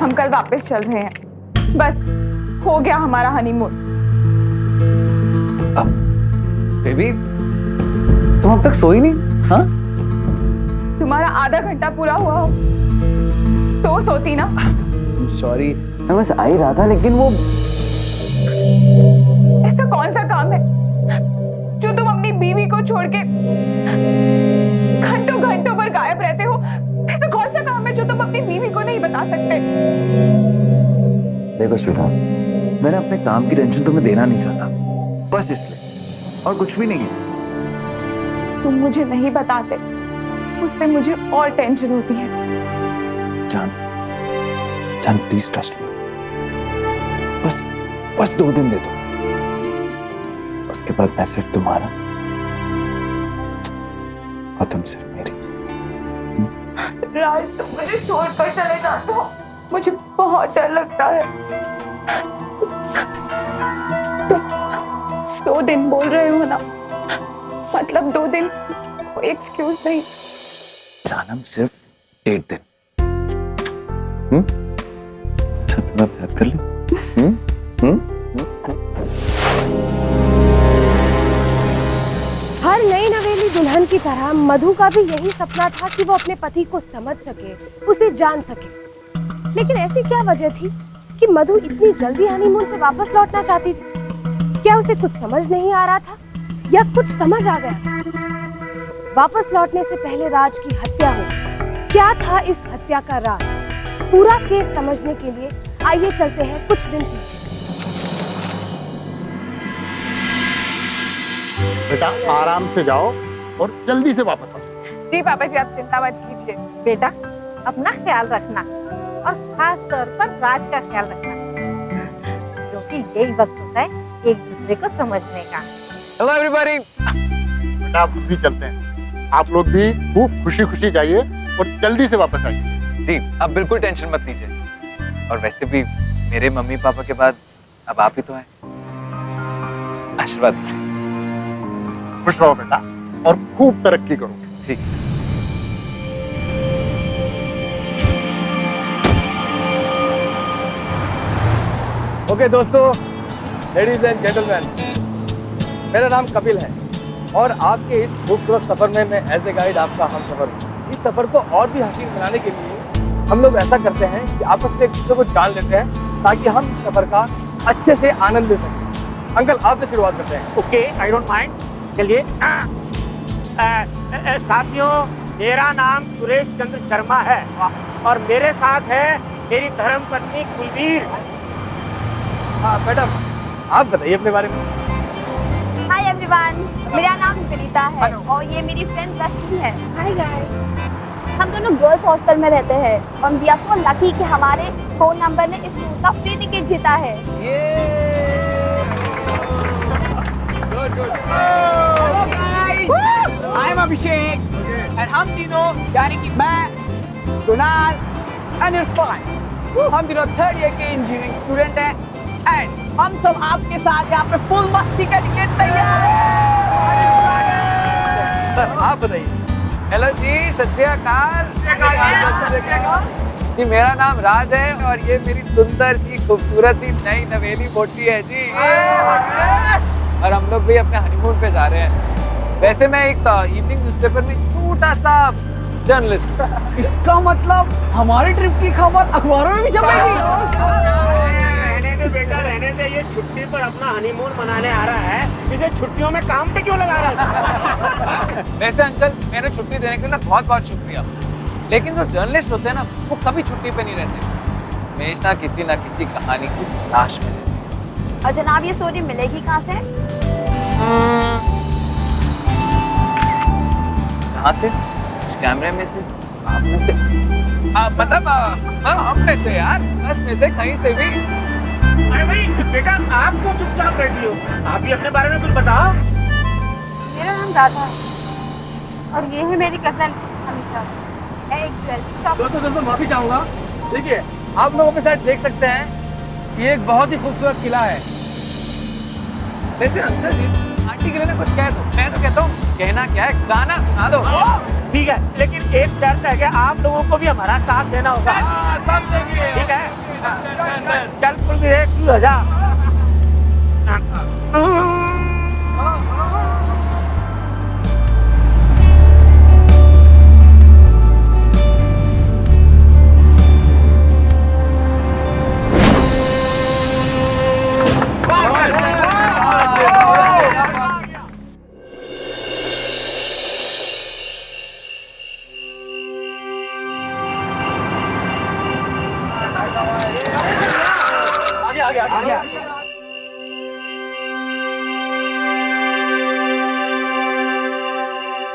हम कल वापस चल रहे हैं। बस हो गया हमारा हनीमून। बेबी तुम अब तक सोई नहीं? हाँ, तुम्हारा आधा घंटा पूरा हुआ हो तो सोती ना। सॉरी, मैं बस आ ही रहा था, लेकिन वो ऐसा कौन सा काम है जो तुम अपनी बीवी को छोड़ के घंटों घंटों पर गायब रहते हो? ऐसा कौन सा काम है जो तुम अपनी बीवी को नहीं बता सकते? देखो स्वीटहार्ट, मैंने अपने काम की टेंशन तुम्हें देना नहीं चाहता, बस इसलिए, और कुछ भी नहीं है। तुम मुझे नहीं बताते, उससे मुझे और टेंशन होती है। जान, जान प्लीज ट्रस्ट मी, बस 2 दिन दे दो, उसके बाद मैं सिर्फ तुम्हारा और तुम सिर्फ मेरी। राज, तुम मुझे छोड़कर चले जाते हो, मुझे बहुत डर लगता है। 2 दिन बोल रहे हो ना, मतलब 2 दिन, कोई एक्सक्यूज नहीं। जानम सिर्फ 1.5 दिन। अच्छा थोड़ा प्यार कर ले। हर नई नवेली दुल्हन की तरह मधु का भी यही सपना था कि वो अपने पति को समझ सके, उसे जान सके। लेकिन ऐसी क्या वजह थी कि मधु इतनी जल्दी हनीमून से वापस लौटना चाहती थी? क्या उसे कुछ समझ नहीं आ रहा था या कुछ समझ आ गया था? वापस लौटने से पहले राज की हत्या हो गई। क्या था इस हत्या का राज? पूरा केस समझने के लिए आइए चलते हैं कुछ दिन पीछे। बेटा आराम से जाओ और जल्दी से वापस आओ। जी पापा जी, आप चिंता मत कीजिए। बेटा अपना ख्याल रखना और खास तौर पर राज का ख्याल रखना, क्योंकि यही वक्त होता है एक दूसरे को समझने का। Hello everybody. बेटा आप भी चलते हैं, आप लोग भी खूब खुशी खुशी जाइए और जल्दी से वापस आइए। जी अब बिल्कुल टेंशन मत लीजिए, और वैसे भी मेरे मम्मी पापा के बाद अब आप ही तो हैं, आशीर्वाद दीजिए। खुश रहो बेटा और खूब तरक्की करो। जी ओके दोस्तों, लेडीज एंड जेंटलमैन, मेरा नाम कपिल है और आपके इस खूबसूरत सफर में मैं एज ए गाइड आपका हम सफर हूँ। इस सफर को और भी हसीन बनाने के लिए हम लोग ऐसा करते हैं कि आपस में एक दूसरे को जान लेते हैं ताकि हम इस सफर का अच्छे से आनंद ले सकें। अंकल आपसे शुरुआत करते हैं। Okay, I don't mind. चलिए। साथियों, मेरा नाम सुरेश चंद्र शर्मा है और मेरे साथ है मेरी धर्मपत्नी कुलवीर। हाँ मैडम, आप बताइए अपने बारे में। हाय एवरीवन, मेरा नाम विनीता है और ये मेरी फ्रेंड रश्मि है। हाय गाइस, हम दोनों गर्ल्स हॉस्टल में रहते हैं और वी आर सो लकी कि हमारे फोन नंबर ने इस टूर का फ्री टिकट जीता है। Hello guys, I am Abhishek and हम तीनों यानी कि मैं, कुणाल एंड इरफान, हम तीनों 3rd ईयर के इंजीनियरिंग स्टूडेंट हैं एंड हम सब आपके साथ यहाँ पे फुल मस्ती करके तैयार हैं। सर आप बताइए। हेलो जी, सत श्री अकाल। जी मेरा नाम राज है और ये मेरी सुंदर सी खूबसूरत सी नई नवेली बोटी है जी, और हम लोग भी अपने हनीमून पे जा रहे हैं। वैसे मैं एक इवनिंग न्यूज़पेपर में छोटा सा जर्नलिस्ट हूँ। इसका मतलब हमारी ट्रिप की खबर अखबारों में भी छपेगी। रहने दे बेटा, रहने दे। ये छुट्टी पर अपना हनीमून मनाने आ रहा है, इसे छुट्टियों में काम पे क्यों लगा रहा है? वैसे अंकल, मैंने छुट्टी देने के लिए ना बहुत बहुत शुक्रिया, लेकिन जो जर्नलिस्ट होते हैं ना वो कभी छुट्टी पे नहीं रहते, हमेशा किसी ना किसी कहानी की तलाश में रहते हैं। और जनाब, ये स्टोरी मिलेगी कहाँ से? कहाँ से? इस कैमरे में से, आप में से, मतलब हम में से यार, बस में से, कहीं से भी। अरे भाई बेटा, आप क्यों चुपचाप बैठी हो? आप भी अपने बारे में कुछ बताओ। मेरा नाम राधा और ये है मेरी कजन अमिता, है एक ज्वेलरी शॉप। दोस्तों माफी चाहूंगा। देखिए आप लोगों के साथ देख सकते हैं, ये एक बहुत ही खूबसूरत किला है। वैसे अंकल जी, आंटी के लिए ना कुछ कह दो। मैं तो कहता हूँ कहना क्या है, गाना सुना दो। ठीक है, लेकिन एक शर्त है कि आप लोगों को भी हमारा साथ देना होगा। सब देंगे। ठीक है, चल कुल भी एक हो जा।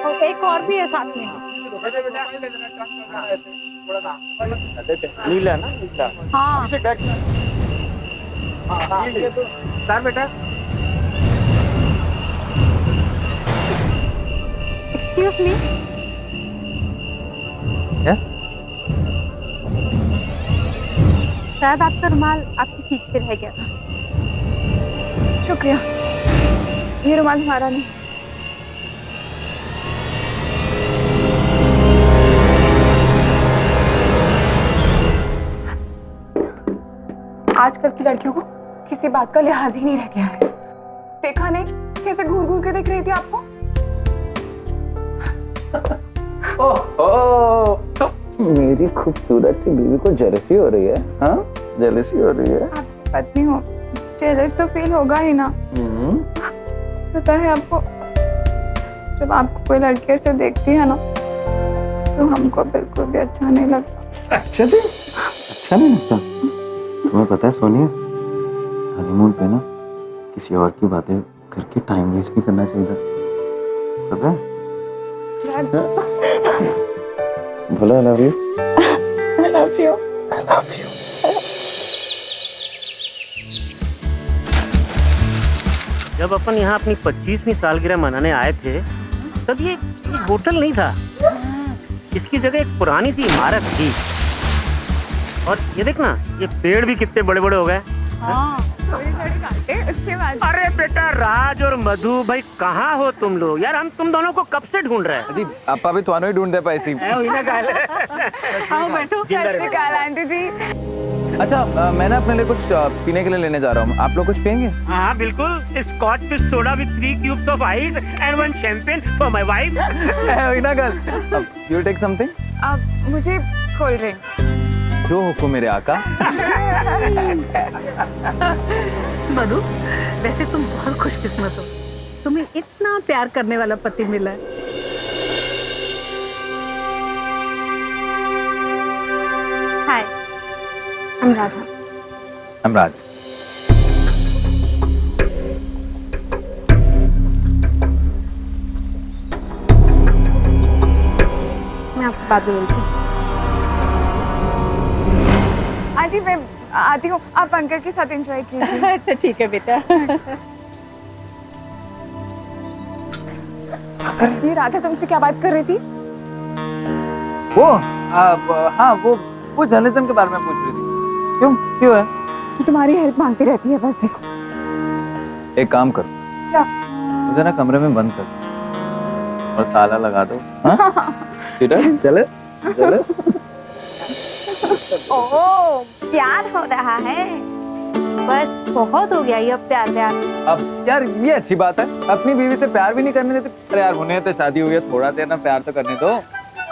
और एक और भी है साथ में। नीला ना, नीला। हाँ सर बेटा, एक्सक्यूज मी, यस। शायद आपका रुमाल आपकी सीट पे रह गया था। शुक्रिया, ये रुमाल हमारा नहीं। आजकल की लड़कियों को किसी बात का लिहाज ही नहीं रह गया है। देखा नहीं कैसे घूर घूर के देख रही थी आपको। ओह, तो मेरी खूबसूरत सी बीवी को जेलसी हो रही है। हाँ, जेलसी हो रही है। आप पत्नी हो, जेलस तो फील होगा ही ना। पता है आपको, जब आपको कोई लड़की ऐसे देखती है ना, तो हमको बिल्कुल भी अच्छा नहीं लगता। अच्छा जी, अच्छा नहीं लगता? तुम्हें पता है सोनिया, हनीमून पे ना किसी और की बातें करके टाइम वेस्ट नहीं करना चाहिए। पता है? बोलो I love you. I love you. I love you. जब अपन यहाँ अपनी 25वीं सालगिरह मनाने आए थे, तब ये होटल नहीं था। इसकी जगह एक पुरानी सी इमारत थी। और ये देखना, ये पेड़ भी कितने बड़े बड़े हो गए। उसके बाद अरे बेटा राज और मधु भाई, कहाँ हो तुम लोग यार? हम तुम दोनों को कब से ढूंढ रहे हैं। जी आपा भी तो ही ढूंढते पैसे। आओ बैठो। सत श्री अकाल आंटी जी। अच्छा, मैं ना अपने लिए कुछ पीने के लिए लेने जा रहा हूँ। आप लोग कुछ पियेंगे? हाँ बिल्कुल, scotch fish soda with 3 cubes of ice and 1 champagne for my wife. You take something? अब मुझे कोल्ड ड्रिंक। जो हुक्म मेरे आका। मधु, वैसे तुम बहुत खुशकिस्मत हो, तुम्हें इतना प्यार करने वाला पति मिला है। हाय, I'm राधा। I'm राज। मैं आपसे बात बोलती हूँ। आंटी मैं आती हूँ, आप अंकल के साथ एंजॉय कीजिए। अच्छा ठीक है बेटा। ये राधा तुमसे क्या बात कर रही थी? हाँ, वो जर्नलिज्म के बारे में पूछ रही थी। क्यों है? कि तुम्हारी हेल्प मांगती रहती है, बस देखो। एक काम करो, क्या? मुझे ना कमरे में बंद कर और ताला लगा दो। जेलस? ओह, प्यार हो रहा है। बस बहुत हो गया ये प्यार। अब यार ये अच्छी बात है, अपनी बीवी से प्यार भी नहीं करने देते। अरे यार होने तो शादी हुई है, थोड़ा देर ना प्यार तो करने दो।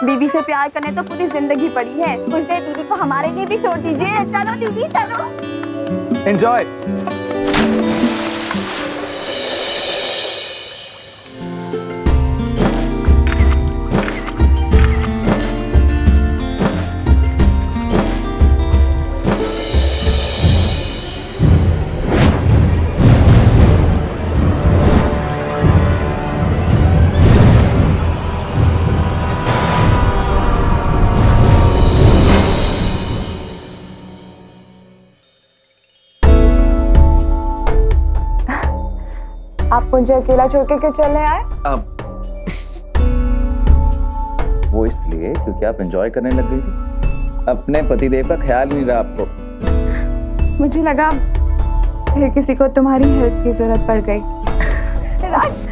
बीवी से प्यार करने तो पूरी जिंदगी पड़ी है। कुछ देर दीदी को हमारे लिए भी छोड़ दीजिए। चलो दीदी चलो। एंजॉय। आप मुझे अकेला छोड़ के क्यों चले आए? अब वो इसलिए क्योंकि आप एंजॉय करने लग गई थी। अपने पतिदेव का ख्याल नहीं रहा आपको। मुझे लगा फिर किसी को तुम्हारी हेल्प की जरूरत पड़ गई। राज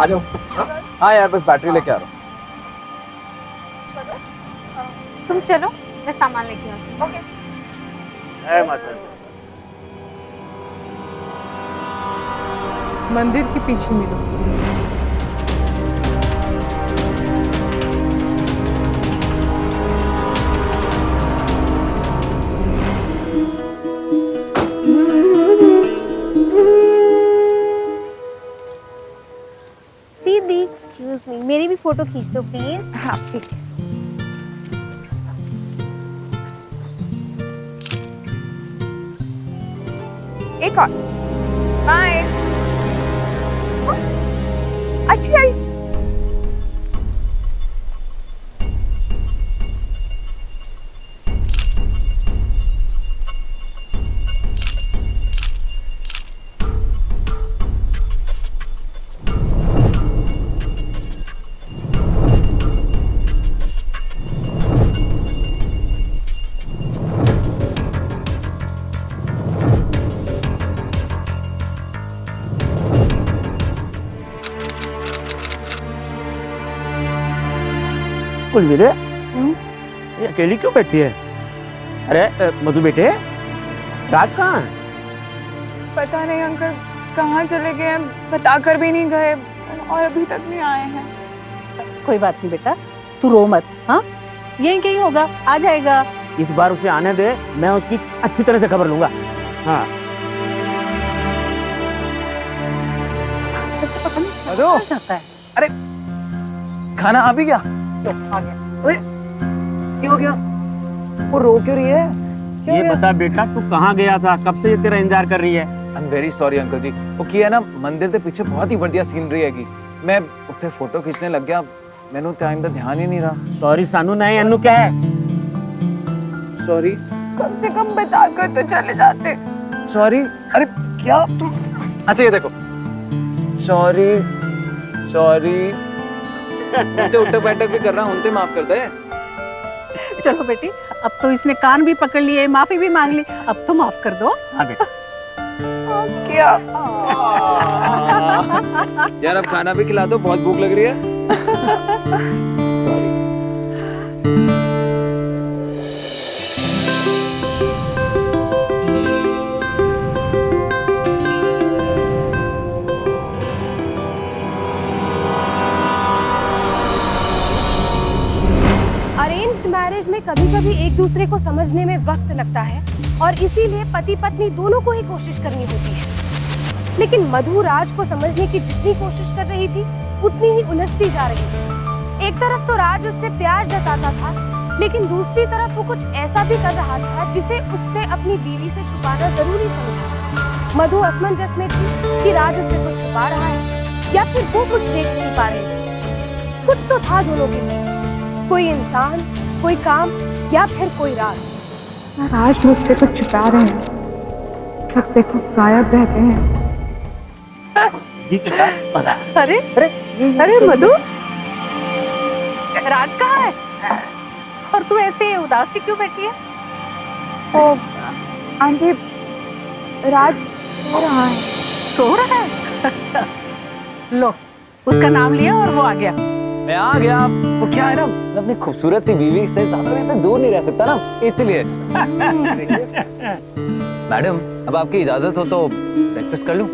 आ जाओ। हाँ यार, बस बैटरी लेके आ रहा हूँ। तुम चलो, मैं सामान लेके आती हूँ। ओके। जय माता दी। मंदिर के पीछे मिलो। दीदी एक्सक्यूज मी, मेरी भी फोटो खींच दो प्लीज। हाँ ठीक है। एक और स्माइल। अच्छी आई। कुलवीर, ये अकेली क्यों बैठी है? अरे मधु बेटे, राज कहाँ है? पता नहीं अंकल कहाँ चले गए हैं, बताकर भी नहीं गए और अभी तक नहीं आए हैं। कोई बात नहीं बेटा, तू रो मत। हाँ, यहीं कहीं होगा, आ जाएगा। इस बार उसे आने दे, मैं उसकी अच्छी तरह से खबर लूंगा। हाँ। ऐसे पता नहीं मधु, कहाँ जाता है। अरे खाना आ भी गया? लो, आ गया। ओए, क्या हो गया? वो रो क्यों रही है? ये बता बेटा, तू कहाँ गया था? कब से ये तेरा इंतजार कर रही है? I am very sorry uncle ji. वो किया है ना, मंदिर के पीछे बहुत ही बढ़िया सीनरी हैगी। मैं उत्थे फोटो खींचने लग गया, मैंने टाइम का ध्यान ही नहीं रहा। सॉरी सानू, नहीं अन्नू क्या है? सॉरी। कम से कम बताकर तो चले जाते। सॉरी। अरे क्या तुम? अच्छा ये देखो, सॉरी सॉरी। उठक बैठक भी कर रहा हूँ, माफ कर दे। चलो बेटी, अब तो इसने कान भी पकड़ लिए, माफी भी मांग ली, अब तो माफ कर दो। हाँ बेटा। माफ किया। यार अब खाना भी खिला दो, बहुत भूख लग रही है। सॉरी। अरेंज्ड मैरिज में कभी-कभी एक दूसरे को समझने में वक्त लगता है और इसीलिए पति पत्नी दोनों को ही कोशिश करनी होती है। लेकिन मधु राज को समझने की जितनी कोशिश कर रही थी, उतनी ही उलझती जा रही थी। एक तरफ तो राज उससे प्यार जताता था, लेकिन दूसरी तरफ वो कुछ ऐसा भी कर रहा था जिसे उसने अपनी बीवी से छुपाना जरूरी समझा। मधु असमंजस में थी कि राज उससे कुछ छुपा रहा है या फिर वो कुछ देख नहीं पा रही थी। कुछ तो था दोनों के बीच, कोई इंसान, कोई काम या फिर कोई राज। राज मुझसे कुछ छुपा रहे हैं, जब देखो गायब रहते हैं। ये क्या पता? अरे अरे मधु, राज कहाँ है? और तू ऐसे उदास सी क्यों बैठी है? ओ आंटी, राज सो रहा है। सो रहा है? अच्छा, लो उसका नाम लिया और वो आ गया। मैं आ गया। वो क्या है ना, मैं अपनी खूबसूरत सी बीवी से ज्यादा देर तक दूर नहीं रह सकता ना, इसलिए। मैडम, अब आपकी इजाजत हो तो ब्रेकफास्ट कर लूं?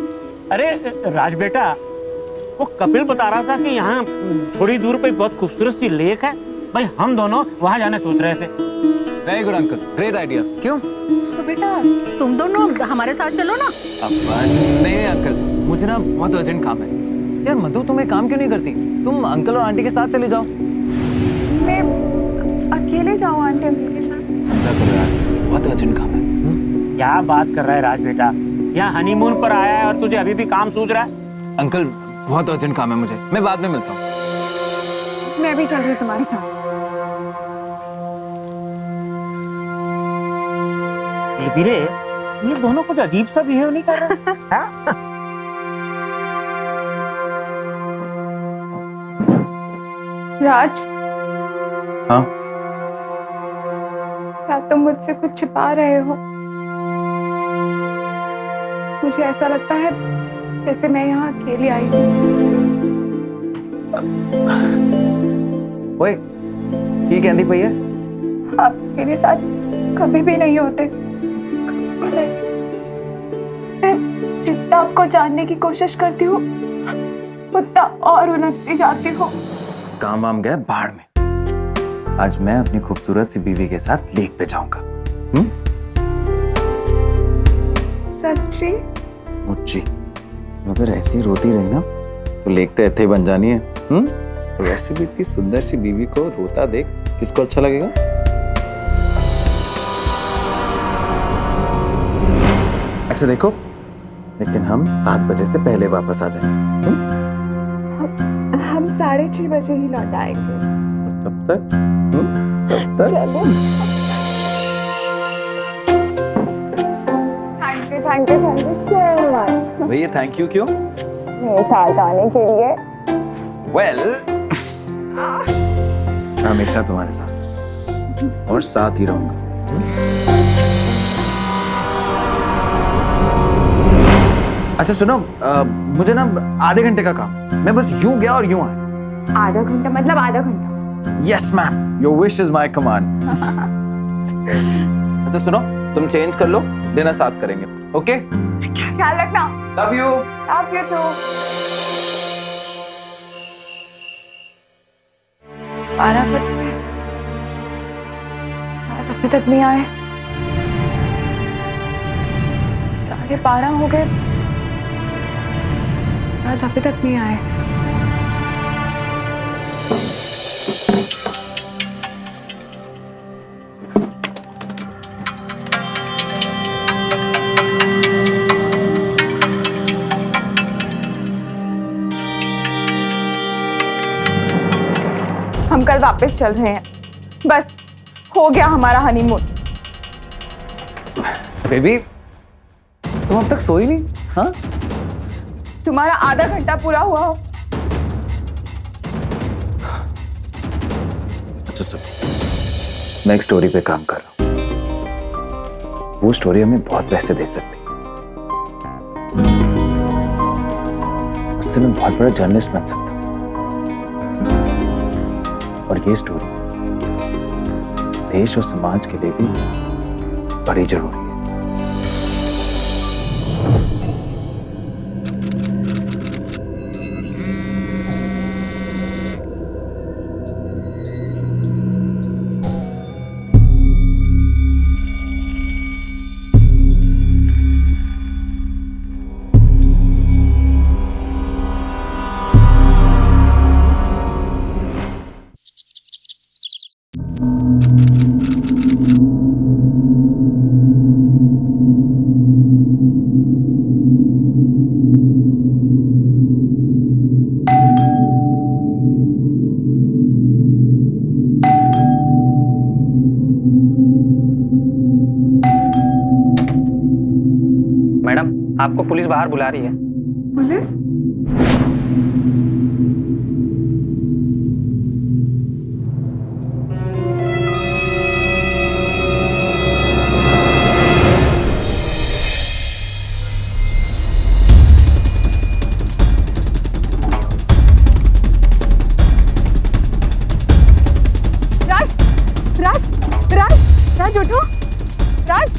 अरे राज बेटा, वो कपिल बता रहा था कि यहाँ थोड़ी दूर पे बहुत खूबसूरत सी लेक है। भाई हम दोनों वहाँ जाने सोच रहे थे। Very good uncle, great idea. क्यों? तो बेटा तुम दोनों हमारे साथ चलो ना। नहीं अंकल, मुझे ना बहुत अर्जेंट काम है। यार मधु, तुम एक काम क्यों नहीं करती? तुम अंकल और आंटी के साथ चले जाओ। मैं अकेले जाऊँ आंटी अंकल के साथ? समझा करो यार, बहुत अर्जेंट काम है। क्या बात कर रहा है राज बेटा? यहाँ हनीमून पर आया है और तुझे अभी भी काम सूझ रहा है? अंकल बहुत अर्जेंट काम है मुझे, मैं बाद में मिलता हूँ। मैं भी चल रही हूँ तुम्हारे साथ। धीरे, ये दोनों कुछ अजीब सा बिहेव नहीं कर रहे? हाँ? राज, हाँ? क्या तुम मुझसे कुछ छिपा रहे हो? मुझे ऐसा लगता है जैसे मैं यहाँ अकेली आई हूँ। ओए की कहती पई है? आप मेरे साथ कभी भी नहीं होते, कभी नहीं। मैं जितना आपको जानने की कोशिश करती हूँ उतना और उलझती जाती हूँ। काम वाम गए बाहर में। आज मैं अपनी खूबसूरत सी बीवी के साथ लेक पे जाऊंगा। सच्ची? मुच्ची अगर ऐसी रोती रही ना तो लेक तो ऐसे ही बन जानी है। वैसे भी इतनी सुंदर सी बीवी को रोता देख किसको अच्छा लगेगा? अच्छा देखो, लेकिन हम 7 बजे से पहले वापस आ जाएंगे। हम 6:30 बजे ही लौट आएंगे। तब तक चलो। Thank you so much. भैया थैंक यू क्यों? मेरे साथ आने के लिए। वेल हमेशा तुम्हारे साथ और साथ ही रहूंगा। अच्छा सुनो, मुझे ना आधे घंटे का काम है। मैं बस यूं गया और यूं आया। आधा घंटा मतलब आधा घंटा? Yes ma'am, your wish is my command. अच्छा सुनो, तुम चेंज कर लो, डिनर साथ करेंगे। ओके? ख्याल रखना। Love you. Love you too. 12 बज गए, आज अभी तक नहीं आए। 12:30 हो गए, आज अभी तक नहीं आए। हम कल वापस चल रहे हैं, बस हो गया हमारा हनीमून। बेबी तुम अब तक सोई नहीं? हाँ, तुम्हारा आधा घंटा पूरा हुआ हो। अच्छा सुन, मैं एक स्टोरी पे काम कर रहा हूँ। वो स्टोरी हमें बहुत पैसे दे सकती है। उससे मैं बहुत बड़ा जर्नलिस्ट बन सकता हूँ। और ये स्टोरी देश और समाज के लिए भी बड़ी जरूरी है। मैडम, आपको पुलिस बाहर बुला रही है। पुलिस? राज, राज, राज, राज उठो। राज,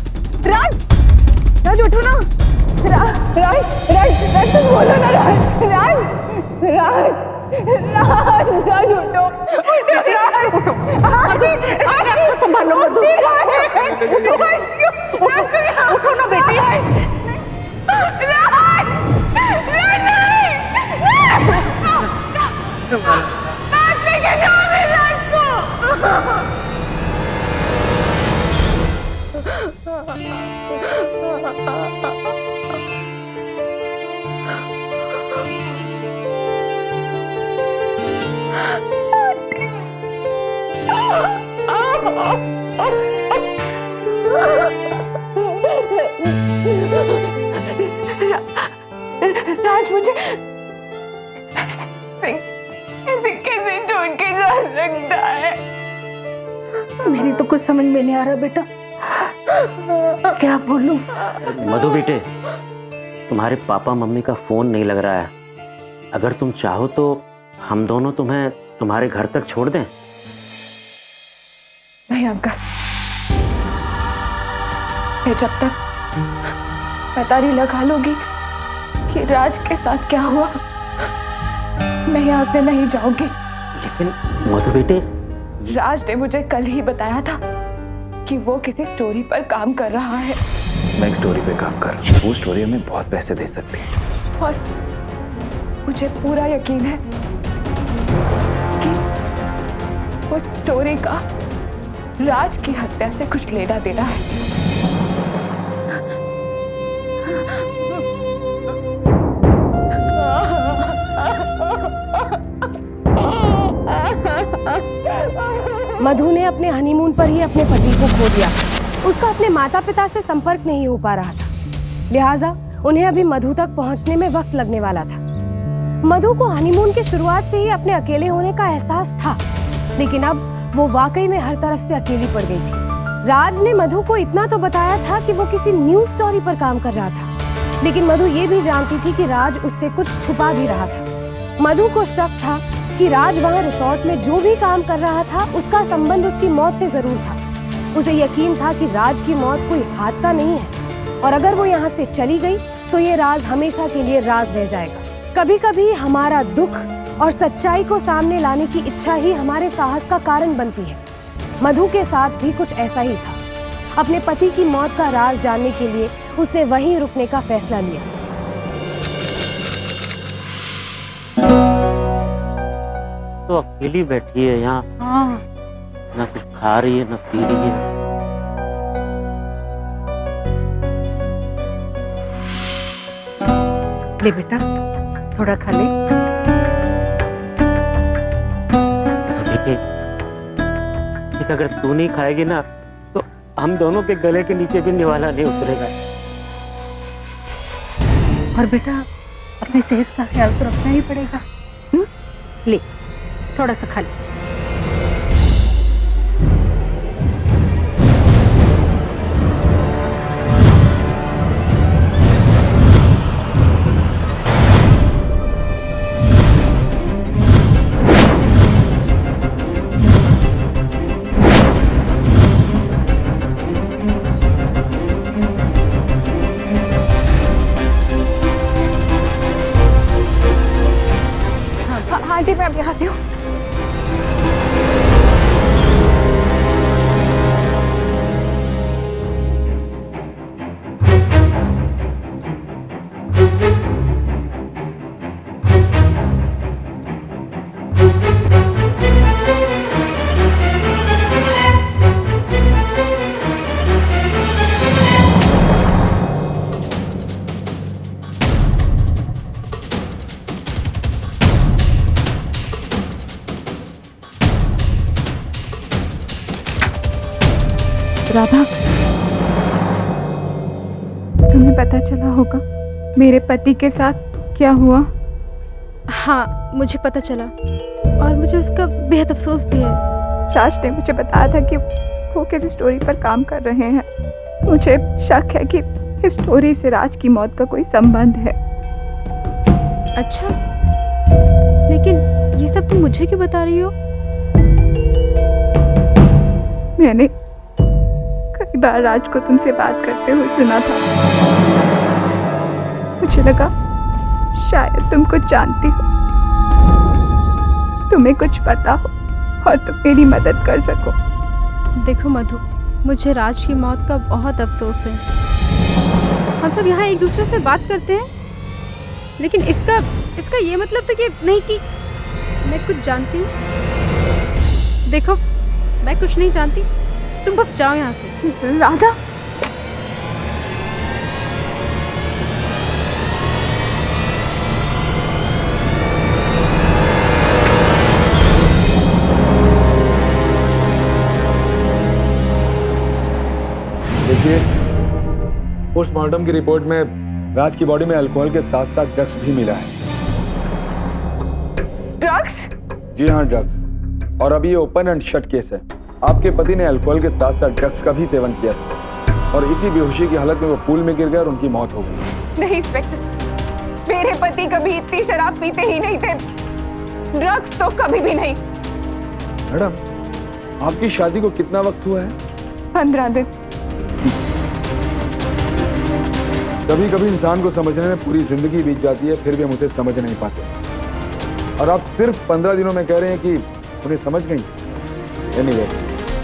राज, राज उठो ना। राज, राज, राज तुम बोलो ना। राज, राज, राज, राज, राज उठो, उठो राज। संभालो मधु। उठो ना बेटी। राज, राज लेके जाओ मेरे राज को। राज मुझे ऐसे कैसे छोड़ के जा सकता है? मेरी तो कुछ समझ में नहीं आ रहा बेटा, क्या बोलूं? मधु बेटे, तुम्हारे पापा मम्मी का फोन नहीं लग रहा है। अगर तुम चाहो तो हम दोनों तुम्हें तुम्हारे घर तक छोड़ दें? नहीं अंकल, मैं जब तक पता नहीं लगा लूंगी कि राज के साथ क्या हुआ, मैं यहाँ से नहीं जाऊंगी। लेकिन मधु बेटे, राज ने मुझे कल ही बताया था कि वो किसी स्टोरी पर काम कर रहा है। मैं एक स्टोरी पे काम कर रहा हूँ, वो स्टोरी हमें बहुत पैसे दे सकती है। और मुझे पूरा यकीन है कि उस स्टोरी का राज की हत्या से कुछ लेना देना है। मधु ने अपने हनीमून पर ही अपने पति को खो दिया। उसका अपने माता पिता से संपर्क नहीं हो पा रहा था, लिहाजा उन्हें अभी मधु तक पहुंचने में वक्त लगने वाला था। मधु को हनीमून की शुरुआत से ही अपने अकेले होने का एहसास था, लेकिन अब वो वाकई में हर तरफ से अकेली पड़ गई थी। राज ने मधु को इतना तो बताया था कि वो किसी न्यूज स्टोरी पर काम कर रहा था, लेकिन मधु ये भी जानती थी कि राज उससे कुछ छुपा भी रहा था। मधु को शक था कि राज वहाँ रिसोर्ट में जो भी काम कर रहा था उसका संबंध उसकी मौत से जरूर था। उसे यकीन था कि राज की मौत कोई हादसा नहीं है, और अगर वो यहाँ से चली गई तो ये राज हमेशा के लिए राज रह जाएगा। कभी कभी हमारा दुख और सच्चाई को सामने लाने की इच्छा ही हमारे साहस का कारण बनती है। मधु के साथ भी कुछ ऐसा ही था। अपने पति की मौत का राज जानने के लिए उसने वहीं रुकने का फैसला लिया। तो अकेली बैठी है यहाँ, ना कुछ खा रही है ना पी रही है। ले बेटा, थोड़ा खा ले। तो बेटे, देख अगर तू नहीं खाएगी ना तो हम दोनों के गले के नीचे भी निवाला नहीं उतरेगा। और बेटा, अपनी सेहत का ख्याल तो रखना ही पड़ेगा। ले, थोड़ा सा खा ले। आंटी मैं अभी आती हूँ। राधा, तुम्हें पता चला होगा मेरे पति के साथ क्या हुआ? हाँ, मुझे पता चला और मुझे उसका बेहद अफसोस भी है। राज ने मुझे बताया था कि वो किसी स्टोरी पर काम कर रहे हैं। मुझे शक है कि इस स्टोरी से राज की मौत का कोई संबंध है। अच्छा, लेकिन ये सब तुम मुझे क्यों बता रही हो? मैंने कई बार राज को तुमसे बात करते हुए सुना था। मुझे लगा शायद तुम कुछ जानती हो, तुम्हें कुछ पता हो और तुम मेरी मदद कर सको। देखो मधु, मुझे राज की मौत का बहुत अफसोस है। हम सब यहाँ एक दूसरे से बात करते हैं, लेकिन इसका ये मतलब तो ये नहीं कि मैं कुछ जानती हूँ। देखो, मैं कुछ नहीं जानती, तुम बस जाओ यहाँ से। राधा, देखिए, पोस्टमार्टम की रिपोर्ट में राज की बॉडी में अल्कोहल के साथ साथ ड्रग्स भी मिला है। ड्रग्स? जी हाँ, ड्रग्स। और अभी ये ओपन एंड शट केस है। आपके पति ने अल्कोहल के साथ साथ ड्रग्स का भी सेवन किया था और इसी बेहोशी की हालत में वो पूल में गिर गए और उनकी मौत हो गई। नहीं इंस्पेक्टर, मेरे पति कभी इतनी शराब पीते ही नहीं थे। ड्रग्स तो कभी भी नहीं। मैडम, आपकी शादी को कितना वक्त हुआ है? 15 दिन। कभी कभी इंसान को समझने में पूरी जिंदगी बीत जाती है, फिर भी हम उसे समझ नहीं पाते। और आप सिर्फ 15 दिनों में कह रहे हैं कि उन्हें समझ गई। एनीवेज,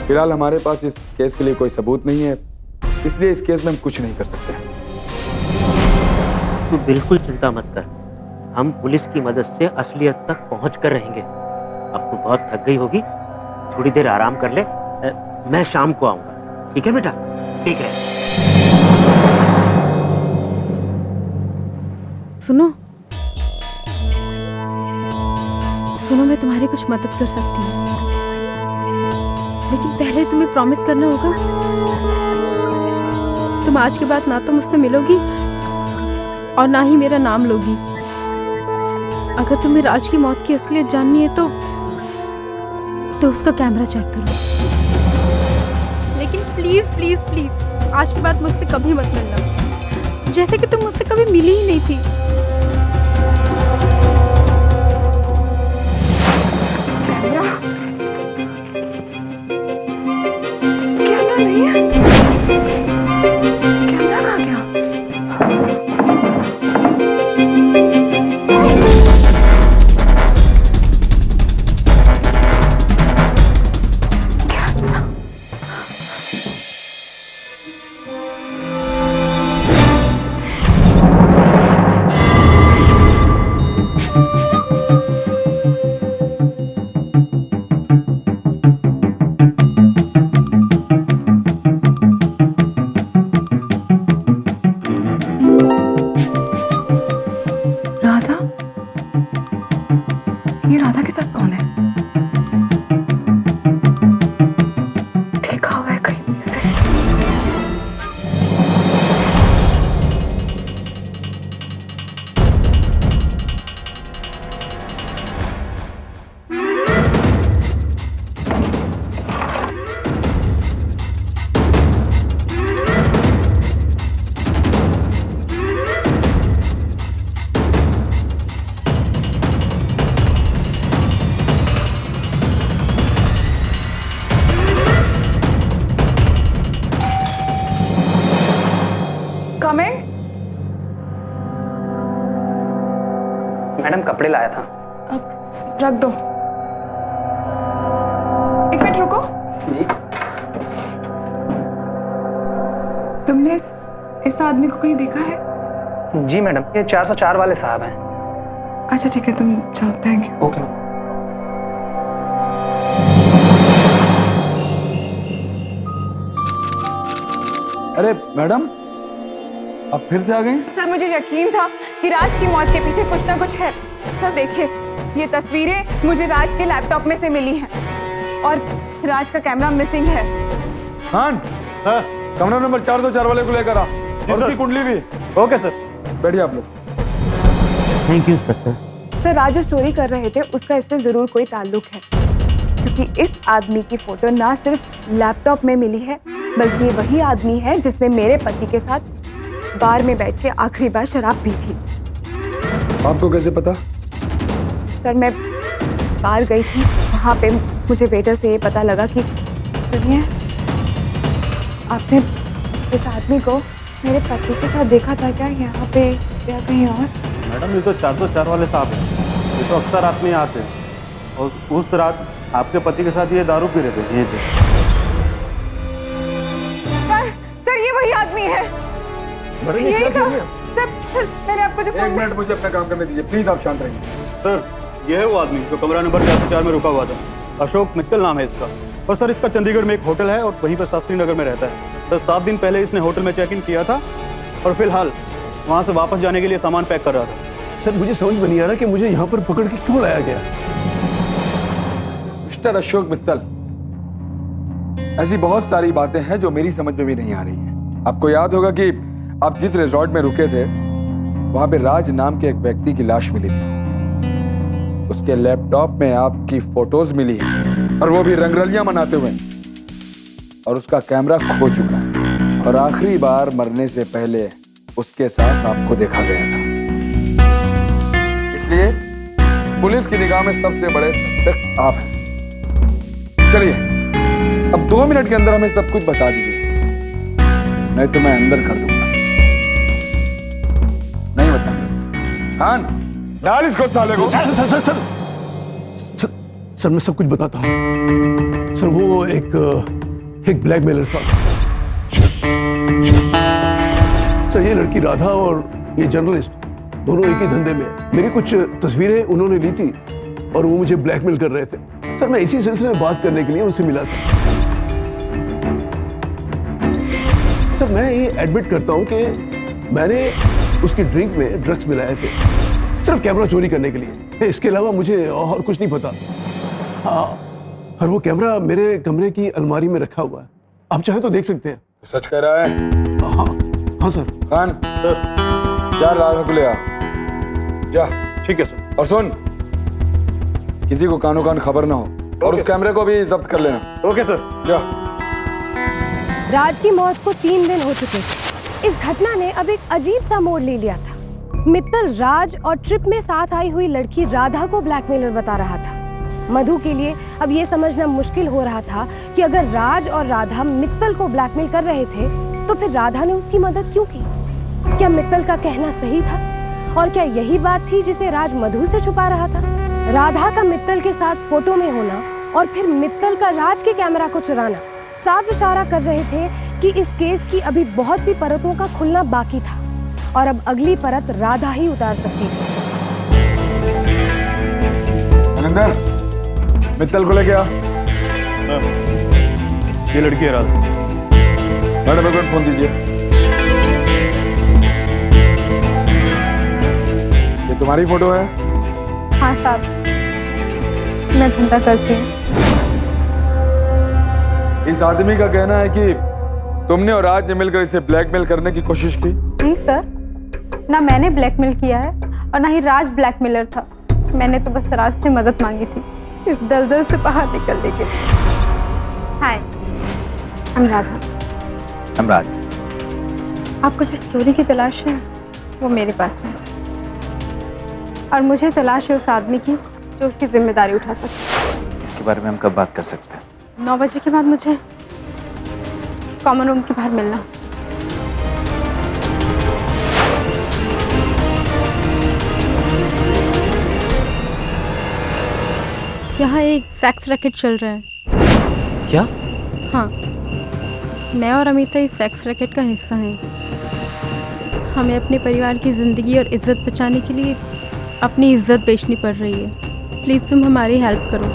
फिलहाल हमारे पास इस केस के लिए कोई सबूत नहीं है, इसलिए इस केस में हम कुछ नहीं कर सकते। तू बिल्कुल चिंता मत कर, हम पुलिस की मदद से असलियत तक पहुंच कर रहेंगे। अब तू बहुत थक गई होगी, थोड़ी देर आराम कर ले, मैं शाम को आऊंगा। ठीक है बेटा, ठीक है। सुनो सुनो, मैं तुम्हारी कुछ मदद कर सकती हूँ, लेकिन पहले तुम्हें प्रॉमिस करना होगा तुम आज के बाद ना तो मुझसे मिलोगी और ना ही मेरा नाम लोगी। अगर तुम्हें राज की मौत की असलियत जाननी है तो उसका कैमरा चेक करो, लेकिन प्लीज प्लीज प्लीज आज के बाद मुझसे कभी मत मिलना, जैसे कि तुम मुझसे कभी मिली ही नहीं थी। कैमरा नहीं है। कैमरा कहाँ गया? राधा? ये राधा के साथ कौन है? देखा हुआ है कहीं पे से। Coming? मैडम कपड़े लाया था। अब रख दो। एक मिनट रुको। जी। तुमने इस आदमी को कहीं देखा है? जी मैडम, ये 404 वाले साहब हैं। अच्छा ठीक है, तुम जाओ। Thank you. ओके। अरे मैडम, आप फिर से आ गए? सर मुझे यकीन था कि राज की मौत के पीछे कुछ ना कुछ है। सर देखिए, ये तस्वीरें मुझे राज के लैपटॉप में से मिली हैं और राज का कैमरा मिसिंग है। खान, कमरा नंबर 424 वाले को लेकर आ, और उसकी कुंडली भी। ओके सर, बैठिए आप लोग। Thank you inspector. सर राज जो स्टोरी कर रहे थे उसका इससे जरूर कोई ताल्लुक है, क्योंकि इस आदमी की फोटो ना सिर्फ लैपटॉप में मिली है, बल्कि ये वही आदमी है जिसने मेरे पति के साथ बार में बैठ के आखिरी बार शराब पी थी। आपको कैसे पता? सर मैं बाहर गई थी, वहाँ पे मुझे वेटर से ये पता लगा कि सुनिए, आपने इस आदमी को मेरे पति के साथ देखा था क्या यहाँ पे या कहीं और? मैडम ये तो 404 वाले साहब हैं, ये तो अक्सर रात में आते हैं और उस रात आपके पति के साथ ये दारू पी रहे थे यहीं पे। सर ये वही आदमी है। यही था। सर मैंने आपको जो फोन एक मिनट, मुझे अपना काम करने दीजिए प्लीज, आप शांत रहिए। सर ये है वो आदमी जो कमरा नंबर 404 में रुका हुआ था। अशोक मित्तल नाम है इसका, और सर इसका चंडीगढ़ में एक होटल है और वहीं पर शास्त्री नगर में रहता है। सर 7 दिन पहले इसने होटल में चेक इन किया था और फिलहाल वहाँ से वापस जाने के लिए सामान पैक कर रहा था। सर मुझे समझ में नहीं आ रहा कि मुझे यहाँ पर पकड़ के क्यों लाया गया। मिस्टर अशोक मित्तल, ऐसी बहुत सारी बातें हैं जो मेरी समझ में भी नहीं आ रही हैं। आपको याद होगा कि आप जिस रिजॉर्ट में रुके थे वहां पे राज नाम के एक व्यक्ति की लाश मिली थी। उसके लैपटॉप में आपकी फोटोज मिली हैं और वो भी रंगरलियां मनाते हुए, और उसका कैमरा खो चुका है और आखिरी बार मरने से पहले उसके साथ आपको देखा गया था। इसलिए पुलिस की निगाह में सबसे बड़े सस्पेक्ट आप हैं। चलिए अब 2 मिनट के अंदर हमें सब कुछ बता दीजिए, नहीं तो मैं अंदर कर दूंगा। नहीं बताएंगे? खान डाल इसको साले को। सर मैं सब कुछ बताता हूँ। सर वो एक ब्लैकमेलर था। सर ये लड़की राधा और ये जर्नलिस्ट दोनों एक ही धंधे में हैं। मेरी कुछ तस्वीरें उन्होंने ली थी और वो मुझे ब्लैकमेल कर रहे थे। सर मैं इसी सिलसिले में बात करने के लिए उनसे मिला था। सर मैं ये एडमिट करता हूँ कि मैंने उसकी ड्रिंक में ड्रग्स मिलाए थे, सिर्फ कैमरा चोरी करने के लिए। इसके अलावा मुझे और कुछ नहीं पता। हाँ, और वो कैमरा मेरे कमरे की अलमारी में रखा हुआ है, आप चाहे तो देख सकते हैं। सच कह रहा है? हाँ सर। खान जा राधा को ले आ जा। ठीक है सर। और सुन, किसी को कानो कान खबर ना हो, और उस कैमरे को भी जब्त कर लेना। Okay sir. जा। राज की मौत को 3 दिन हो चुके थे। इस घटना ने अब एक अजीब सा मोड़ ले लिया था। मित्तल राज और ट्रिप में साथ आई हुई लड़की राधा को ब्लैकमेलर बता रहा था। मधु के लिए अब ये समझना मुश्किल हो रहा था कि अगर राज और राधा मित्तल को ब्लैकमेल कर रहे थे तो फिर राधा ने उसकी मदद क्यों की? क्या मित्तल का कहना सही था? और क्या यही बात थी जिसे राज मधु से छुपा रहा था? राधा का मित्तल के साथ फोटो में होना और फिर मित्तल का राज के कैमरा को चुराना साफ इशारा कर रहे थे कि इस केस की अभी बहुत सी परतों का खुलना बाकी था और अब अगली परत राधा ही उतार सकती थी। अनंदर, मित्तल को लेके आ। ये लड़की है राधा। मैडम एक फोन दीजिए। ये तुम्हारी फोटो है? हाँ साहब, मैं धंधा करती हूँ। इस आदमी का कहना है कि तुमने और राज ने मिलकर इसे ब्लैकमेल करने की कोशिश की। नहीं सर, ना मैंने ब्लैकमेल किया है और ना ही राज ब्लैकमेलर था। मैंने तो बस राज से मदद मांगी थी इस दलदल से बाहर निकलने के लिए। हाय, I'm राधा। हम राज। आपको जिस स्टोरी की तलाश है वो मेरे पास है और मुझे तलाश है उस आदमी की जो उसकी जिम्मेदारी उठा सके। इसके बारे में हम कब बात कर सकते हैं? 9 बजे के बाद मुझे कॉमन रूम के बाहर मिलना। यहाँ एक सेक्स रैकेट चल रहा है। क्या? हाँ, मैं और अमिता इस सेक्स रैकेट का हिस्सा हैं। हमें अपने परिवार की ज़िंदगी और इज्जत बचाने के लिए अपनी इज्जत बेचनी पड़ रही है। प्लीज़ तुम हमारी हेल्प करो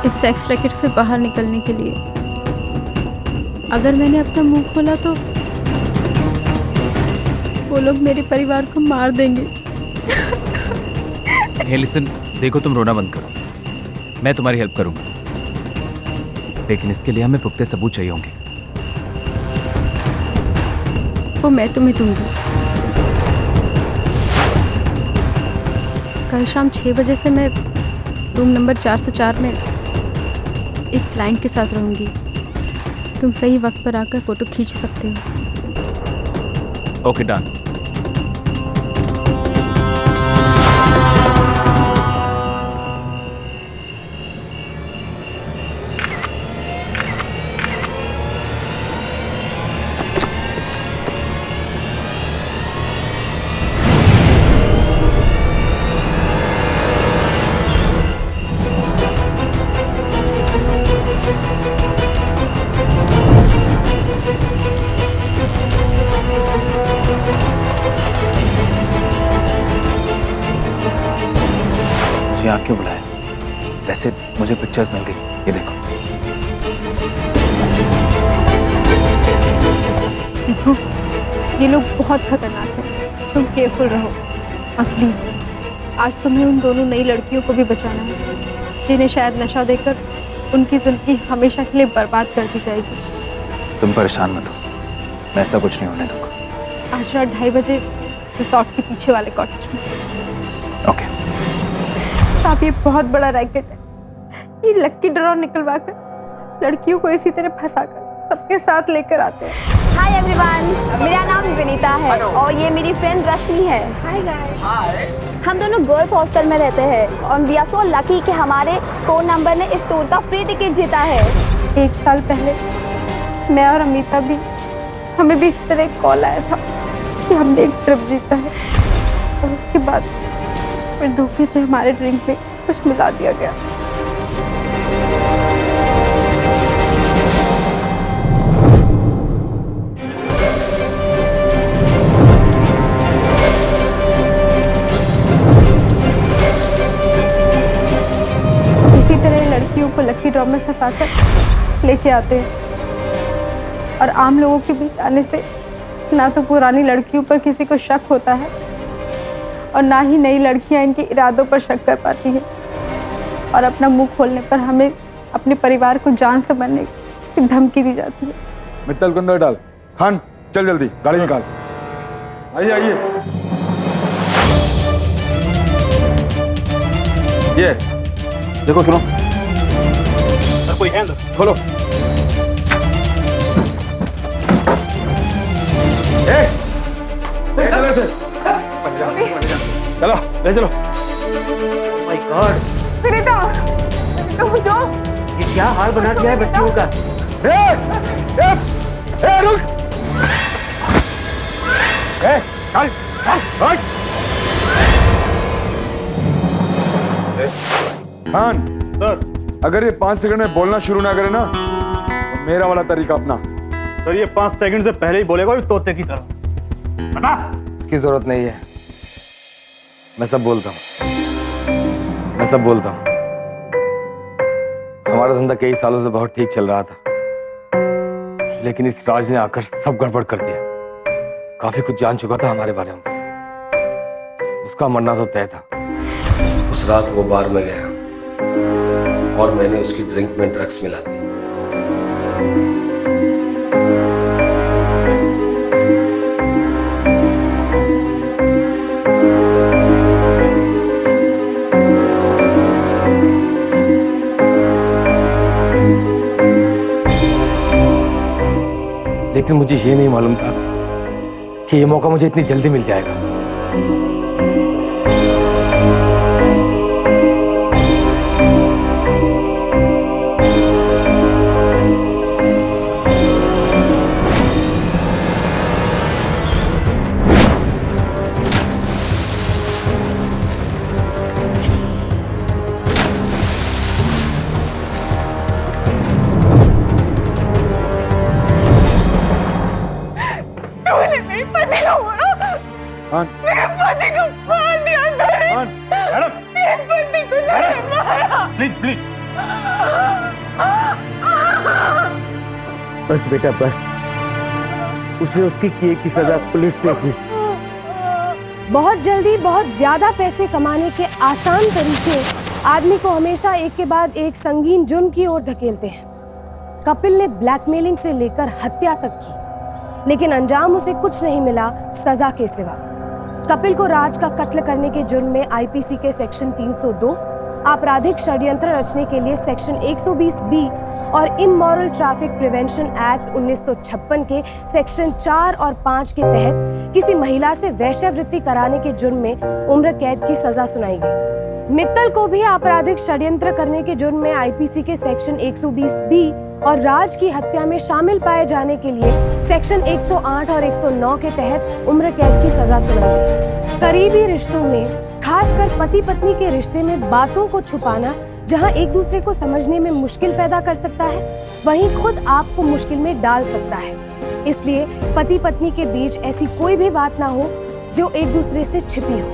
इस सेक्स रैकेट से बाहर निकलने के लिए। अगर मैंने अपना मुंह खोला तो वो लोग मेरे परिवार को मार देंगे। हे लिसन, देखो तुम रोना बंद करो, मैं तुम्हारी हेल्प करूंगा, लेकिन इसके लिए हमें पुख्ते सबूत चाहिए होंगे। वो मैं तुम्हें दूंगी। कल शाम 6 बजे से मैं रूम नंबर 404 में एक क्लाइंट के साथ रहूंगी। तुम सही वक्त पर आकर फोटो खींच सकते हो। Okay, done. यहाँ क्यों बुलाया? वैसे मुझे पिक्चर्स मिल गई, ये देखो। देखो, ये लोग बहुत खतरनाक हैं। तुम केयरफुल रहो और प्लीज आज तुम्हें उन दोनों नई लड़कियों को भी बचाना है जिन्हें शायद नशा देकर उनकी जिंदगी हमेशा के लिए बर्बाद कर दी जाएगी। तुम परेशान मत हो, मैं ऐसा कुछ नहीं होने दूंगा। आज रात 2:30 बजे रिसोर्ट के पीछे वाले कॉटेज में। ओके। साहब, ये बहुत बड़ा रैकेट है। ये लक्की ड्रॉ निकलवा कर लड़कियों को इसी तरह फंसाकर सबके साथ लेकर आते हैं। हाय एवरीवन, मेरा नाम विनीता है और ये मेरी फ्रेंड रश्मि है। Hi guys. हम दोनों गर्ल्स हॉस्टल में रहते हैं और वी आर सो लकी कि हमारे फोन नंबर ने इस टूर का फ्री टिकट जीता है। 1 साल पहले मैं और अमिता भी, हमें भी इस तरह एक कॉल आया था कि हमने एक ट्रिप जीता है और उसके बाद फिर धोखे से हमारे ड्रिंक में कुछ मिला दिया गया। इसी तरह लड़कियों को लकी ड्रॉ में फंसाकर लेके आते हैं और आम लोगों के बीच आने से ना तो पुरानी लड़कियों पर किसी को शक होता है और ना ही नई लड़कियां इनके इरादों पर शक कर पाती हैं और अपना मुंह खोलने पर हमें अपने परिवार को जान से मारने की धमकी दी जाती है। मित्तल को अंदर डाल। खान चल जल्दी गाड़ी निकाल। आइए आइए। ये देखो सुनो। सर कोई है अंदर? खोलो। चलो से। चलो ले चलो। माय गॉड, विनीता, तो ये क्या हाल बना दिया है बच्चियों का। रुक। चल चल। खान सर, अगर ये 5 सेकंड में बोलना शुरू ना करे ना तो मेरा वाला तरीका अपना। सर ये 5 सेकंड से पहले ही बोलेगा तोते की तरह। बता। इसकी जरूरत नहीं है, मैं सब बोलता हूँ, मैं सब बोलता हूँ। हमारा धंधा कई सालों से बहुत ठीक चल रहा था, लेकिन इस राज ने आकर सब गड़बड़ कर दिया। काफी कुछ जान चुका था हमारे बारे में, उसका मरना तो तय था। उस रात वो बार में गया और मैंने उसकी ड्रिंक में ड्रग्स मिला दी। लेकिन मुझे ये नहीं मालूम था कि ये मौका मुझे इतनी जल्दी मिल जाएगा। मेरे पति को मार दिया मेरे पति को मारा। Please please. बस बेटा बस, उसे उसकी किए की सजा पुलिस देगी। बहुत जल्दी बहुत ज्यादा पैसे कमाने के आसान तरीके आदमी को हमेशा एक के बाद एक संगीन जुर्म की ओर धकेलते हैं। कपिल ने ब्लैकमेलिंग से लेकर हत्या तक की, लेकिन अंजाम उसे कुछ नहीं मिला सजा के सिवा। कपिल को राज का कत्ल करने के जुर्म में आईपीसी के सेक्शन 302, आपराधिक षड्यंत्र रचने के लिए सेक्शन 120B और इमोरल ट्रैफिक प्रिवेंशन एक्ट 1956 के सेक्शन 4 और 5 के तहत किसी महिला से वैश्यावृत्ति कराने के जुर्म में उम्र कैद की सजा सुनाई गई। मित्तल को भी आपराधिक षड्यंत्र करने के जुर्म में आईपीसी के सेक्शन 120B और राज की हत्या में शामिल पाए जाने के लिए सेक्शन 108 और 109 के तहत उम्र कैद की सजा सुनाई गई। करीबी रिश्तों में, खासकर पति पत्नी के रिश्ते में बातों को छुपाना जहां एक दूसरे को समझने में मुश्किल पैदा कर सकता है, वहीं खुद आपको मुश्किल में डाल सकता है। इसलिए पति पत्नी के बीच ऐसी कोई भी बात ना हो जो एक दूसरे से छिपी हो।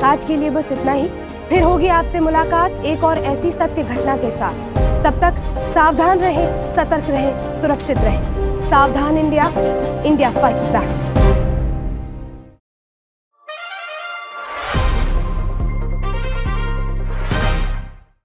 आज के लिए बस इतना ही, फिर होगी आपसे मुलाकात एक और ऐसी सत्य घटना के साथ। तब तक सावधान रहें, सतर्क रहें, सुरक्षित रहें। सावधान इंडिया, इंडिया फाइट्स बैक।